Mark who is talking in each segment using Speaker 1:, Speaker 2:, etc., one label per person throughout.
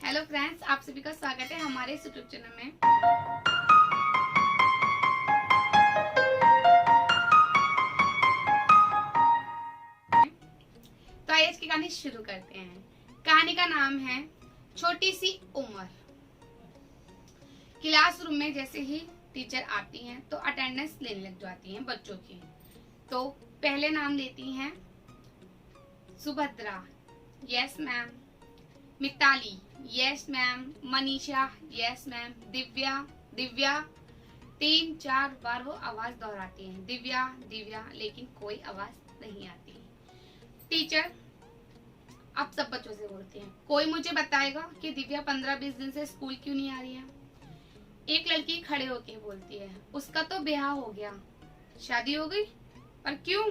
Speaker 1: Hello friends, आप सभी का स्वागत है हमारे इस यूट्यूब चैनल में। तो आइए आज की कहानी शुरू करते हैं। कहानी का नाम है छोटी सी उम्र। क्लासरूम में जैसे ही टीचर आती हैं तो अटेंडेंस लेने लग जाती हैं बच्चों की। तो पहले नाम लेती हैं Subhadra, yes ma'am. Mitali, yes ma'am. Manisha, yes ma'am. Divya, Divya. 3-4 बार वो आवाज दोहराती हैं, दिव्या दिव्या, लेकिन कोई आवाज नहीं आती। टीचर अब सब बच्चों से बोलते हैं, कोई मुझे बताएगा कि दिव्या 15-20 दिन से स्कूल क्यों नहीं आ रही है। एक लड़की खड़े होके बोलती है, उसका तो ब्याह हो गया। शादी हो गई? पर क्यों?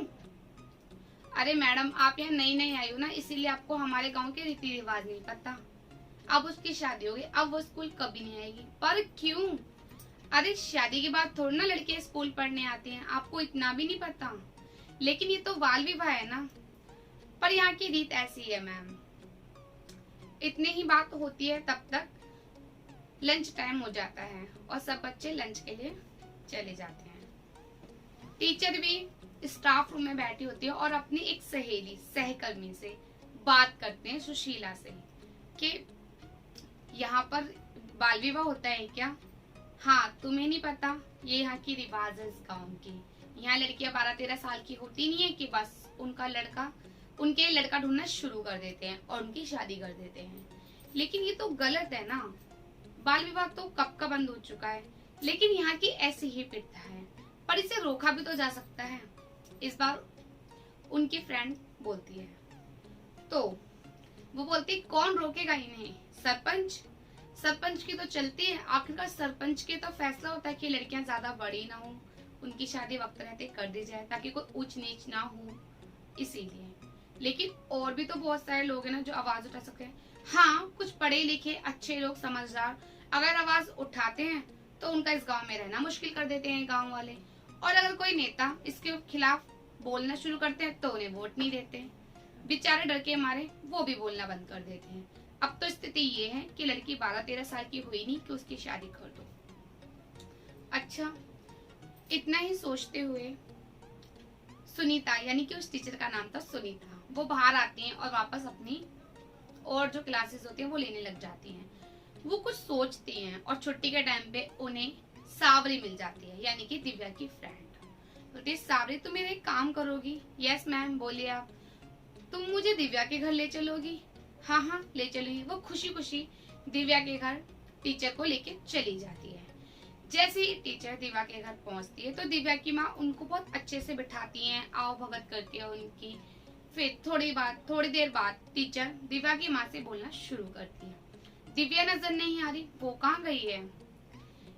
Speaker 1: अरे मैडम, आप यहाँ नई नई आई हो ना, इसीलिए आपको हमारे गांव के रीति रिवाज नहीं पता। अब उसकी शादी हो गई, अब वो स्कूल कभी नहीं आएगी। पर क्यों? अरे शादी के बाद थोड़ी ना लड़के स्कूल पढ़ने आते हैं, आपको इतना भी नहीं पता। लेकिन ये तो बाल विवाह है ना। पर यहाँ की रीत ऐसी है मैम। इतनी ही बात होती है, तब तक लंच टाइम हो जाता है और सब बच्चे लंच के लिए चले जाते हैं। टीचर भी स्टाफ रूम में बैठी होती है और अपनी एक सहेली सहकर्मी से बात करते हैं, सुशीला से, कि यहाँ पर बाल विवाह होता है क्या? हाँ, तुम्हें नहीं पता, ये यहाँ की रिवाज है इस गांव की। यहाँ लड़कियां 12-13 साल की होती नहीं है कि बस उनके लड़का ढूंढना शुरू कर देते हैं और उनकी शादी कर देते हैं। लेकिन ये तो गलत है ना। बाल विवाह तो कब का बंद हो चुका है, लेकिन यहाँ की ऐसी ही प्रथा है। पर इसे रोका भी तो जा सकता है। इस बार उनकी फ्रेंड बोलती है, तो वो बोलती है, कौन रोकेगा इन्हें? सरपंच की तो चलती है। आखिरकार सरपंच के तो फैसला होता है कि लड़कियां ज्यादा बड़ी ना हो, उनकी शादी वक्त रहते कर दी जाए ताकि कोई ऊंच नीच ना हो, इसीलिए। लेकिन और भी तो बहुत सारे लोग हैं ना जो आवाज उठा सकते हैं। हाँ, कुछ पढ़े लिखे अच्छे लोग, समझदार, अगर आवाज उठाते हैं तो उनका इस गाँव में रहना मुश्किल कर देते हैं गाँव वाले। और अगर कोई नेता इसके खिलाफ बोलना शुरू करते हैं तो उन्हें वोट नहीं देते। बेचारे डर के मारे वो भी बोलना बंद कर देते हैं। अब तो स्थिति ये है कि लड़की 12-13 साल की हुई नहीं कि उसकी शादी कर दो। अच्छा, इतना ही सोचते हुए सुनीता, यानी कि उस टीचर का नाम था सुनीता, वो बाहर आती हैं और वापस अपनी और जो क्लासेस होती हैं वो लेने लग जाती हैं। वो कुछ सोचती हैं और छुट्टी के टाइम पे उन्हें सावरी मिल जाती है, यानी कि दिव्या की फ्रेंड। बोलती है, सावरी तुम मेरा एक काम करोगी? यस मैम, बोलिए आप। तुम मुझे दिव्या के घर ले चलोगी? हाँ हाँ, ले चलूंगी। वो खुशी खुशी दिव्या के घर टीचर को लेके चली जाती है। जैसे ही टीचर दिव्या के घर पहुंचती है तो दिव्या की माँ उनको बहुत अच्छे से बिठाती हैं, आओ भगत करती है उनकी। फिर थोड़ी देर बाद टीचर दिव्या की माँ से बोलना शुरू करती है, दिव्या नजर नहीं आ रही, वो कहाँ गई है?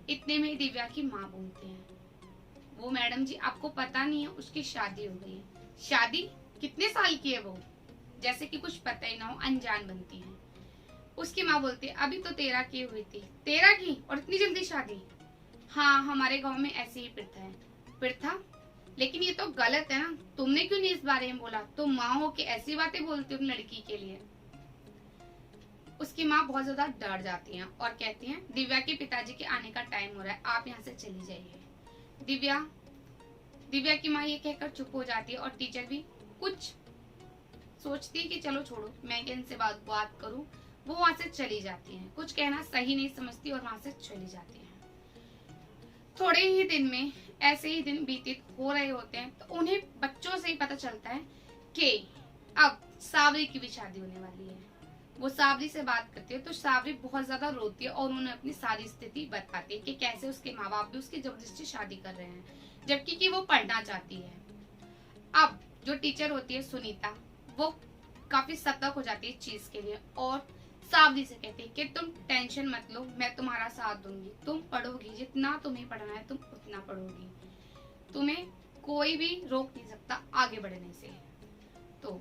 Speaker 1: इतने में दिव्या की माँ बोलते हैं, वो मैडम जी, आपको पता नहीं है, उसकी शादी हो गई है। शादी? कितने साल की है वो? जैसे कि कुछ पता ही ना हो, अनजान बनती है। उसकी माँ बोलती है, अभी तो 13 की हुई थी। 13 की और इतनी जल्दी शादी? हाँ, हमारे गांव में ऐसी ही प्रथा है। प्रथा? लेकिन ये तो गलत है ना। तुमने क्यों नहीं इस बारे में बोला? तुम माँ हो के ऐसी बातें बोलती हो लड़की के लिए। उसकी माँ बहुत ज्यादा डर जाती हैं और कहती हैं, दिव्या के पिताजी के आने का टाइम हो रहा है, आप यहाँ से चली जाइए। दिव्या की माँ ये कहकर चुप हो जाती है और टीचर भी कुछ सोचती है कि चलो छोड़ो, मैं इनसे बात करूं। वो वहां से चली जाती हैं, कुछ कहना सही नहीं समझती और वहां से चली जाती हैं। थोड़े ही दिन में ऐसे ही दिन व्यतीत हो रहे होते हैं तो उन्हें बच्चों से ही पता चलता है कि अब सावरी की भी शादी होने वाली है। वो सावरी से बात करती है तो सावरी बहुत ज्यादा रोती है और उन्हें अपनी सारी स्थिति बताती है कि कैसे उसके माँ बाप भी उसकी जबरदस्ती शादी कर रहे हैं, जबकि कि वो पढ़ना चाहती है। अब जो टीचर होती है सुनीता, वो काफी सतर्क हो जाती है इस चीज के लिए और सावरी से कहती है कि तुम टेंशन मत लो, मैं तुम्हारा साथ दूंगी, तुम पढ़ोगी, जितना तुम्हें पढ़ना है तुम उतना पढ़ोगी, तुम्हें कोई भी रोक नहीं सकता आगे बढ़ने से। तो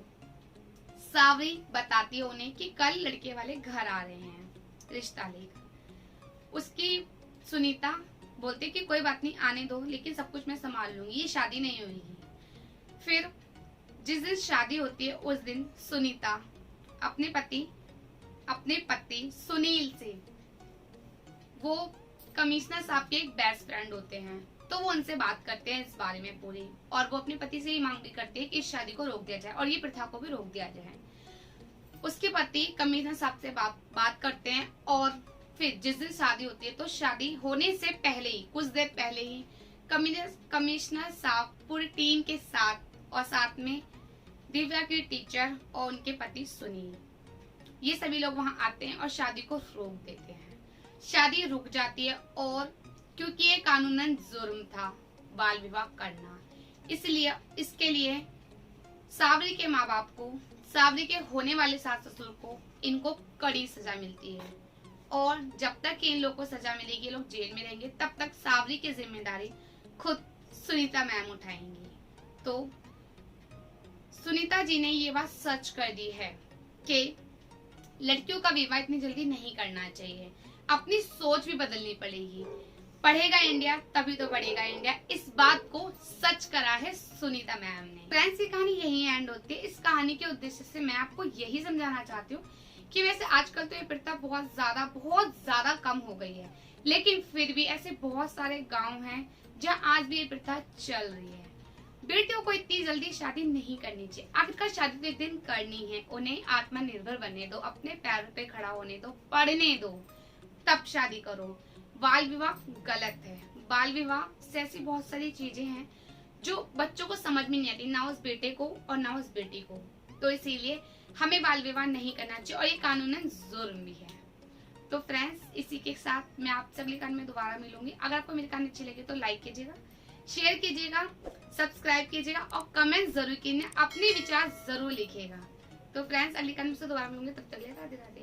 Speaker 1: सावरी बताती है उन्हें कि कल लड़के वाले घर आ रहे हैं रिश्ता लेकर। उसकी सुनीता बोलती है कि कोई बात नहीं, आने दो, लेकिन सब कुछ मैं संभाल लूंगी, ये शादी नहीं होगी। फिर जिस दिन शादी होती है उस दिन सुनीता अपने पति अपने पति सुनील से। वो कमिश्नर साहब के एक बेस्ट फ्रेंड होते हैं, तो वो उनसे बात करते हैं इस बारे में पूरी, और वो अपने पति से ही मांग भी करते हैं कि इस शादी को रोक दिया जाए और ये प्रथा को भी रोक दिया जाए। उसके पति कमिश्नर साहब से बात करते हैं, और फिर जिस दिन शादी होती है तो शादी होने से पहले ही, कुछ देर पहले ही, कमिश्नर साहब पूरी टीम के साथ और साथ में दिव्या की टीचर और उनके पति सुनील, ये सभी लोग वहां आते हैं और शादी को रोक देते हैं। शादी रुक जाती है, और क्योंकि ये कानूनन जुर्म था बाल विवाह करना, इसलिए इसके लिए सावरी के माँ बाप को, सावरी के होने वाले सास ससुर को, इनको कड़ी सजा मिलती है। और जब तक इन लोग को सजा मिलेगी, ये लोग जेल में रहेंगे, तब तक सावरी की जिम्मेदारी खुद सुनीता मैम उठाएंगी। तो सुनीता जी ने ये बात सच कर दी है कि लड़कियों का विवाह इतनी जल्दी नहीं करना चाहिए, अपनी सोच भी बदलनी पड़ेगी। पढ़ेगा इंडिया तभी तो बढ़ेगा इंडिया, इस बात को सच करा है सुनीता मैम ने। फ्रेंड्स, ये कहानी यही एंड होती है। इस कहानी के उद्देश्य से मैं आपको यही समझाना चाहती हूँ कि वैसे आजकल तो ये प्रथा बहुत ज्यादा कम हो गई है, लेकिन फिर भी ऐसे बहुत सारे गांव हैं जहाँ आज भी ये प्रथा चल रही है। बेटियों को इतनी जल्दी शादी नहीं करनी चाहिए, आखिरकार शादी तो एक दिन करनी है। उन्हें आत्मनिर्भर बनने दो, अपने पैरों पे खड़ा होने दो, पढ़ने दो, तब शादी करो। बाल विवाह गलत है। बाल विवाह से ऐसी बहुत सारी चीजें हैं जो बच्चों को समझ में नहीं आती, ना उस बेटे को और ना उस बेटी को। तो इसीलिए हमें बाल विवाह नहीं करना चाहिए, और ये कानूनन जुर्म भी है। तो फ्रेंड्स, इसी के साथ मैं आपसे अगली कहानी में दोबारा मिलूंगी। अगर आपको मेरी कहानी अच्छी लगी तो लाइक कीजिएगा, शेयर कीजिएगा, सब्सक्राइब कीजिएगा और कमेंट जरूर कीजिए, अपने विचार जरूर लिखिएगा। तो फ्रेंड्स, अगली कहानी से दोबारा मिलूंगी, तब तक के लिए राधे राधे।